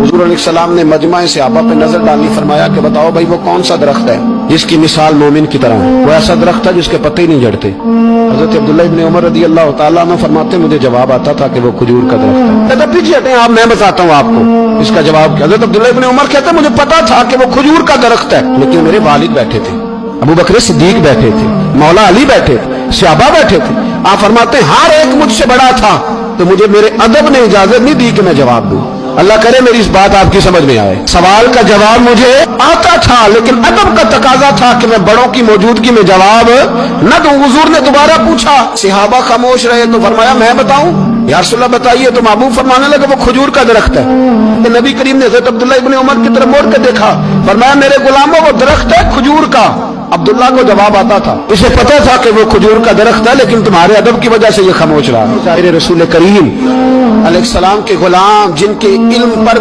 हुजूर अलैहिस्सलाम ने मजमा सहाबा पे नजर डाली, फरमाया कि बताओ भाई वो कौन सा दरख्त है जिसकी मिसाल मोमिन की तरह है। वो ऐसा दरख्त है जिसके पत्ते ही नहीं झड़ते। हजरत अब्दुल्लाह इब्न उमर रदी अल्लाह तआला अन्हु फरमाते मुझे जवाब आता था कि वो खजूर का दरख्त है। कहते पीछे हटें आप, मैं बताता हूँ आपको इसका जवाब क्या। हजरत अब्दुल्लाह इब्न उमर कहते मुझे पता था कि वो खजूर का दरख्त है, लेकिन मेरे वालिद बैठे थे, अबू बकर सिद्दीक बैठे थे, मौला अली बैठे थे, सहाबा बैठे थे। आप फरमाते हर एक मुझसे बड़ा था, तो मुझे मेरे अदब ने इजाजत नहीं दी कि मैं जवाब दूं। अल्लाह करे मेरी इस बात आपकी समझ में आए। सवाल का जवाब मुझे आता था, लेकिन अदब का तकाजा था कि मैं बड़ों की मौजूदगी में जवाब न दूं। हुजूर ने दोबारा पूछा, सहाबा खामोश रहे, तो फरमाया मैं बताऊं? या रसूलल्लाह बताइए। तो महबूब फरमाने लगे वो खजूर का दरख्त है। तो नबी करीम ने हज़रत अब्दुल्लाह इब्न उमर की तरफ मोड़ के देखा, फरमाया मेरे गुलामों वो दरख्त है खजूर का। अब्दुल्ला को जवाब आता था, इसे पता था कि वो खजूर का दरख्त है, लेकिन तुम्हारे अदब की वजह से ये खामोश रहा। रसूल करीम अलैहिस्सलाम के गुलाम जिनके इल्म पर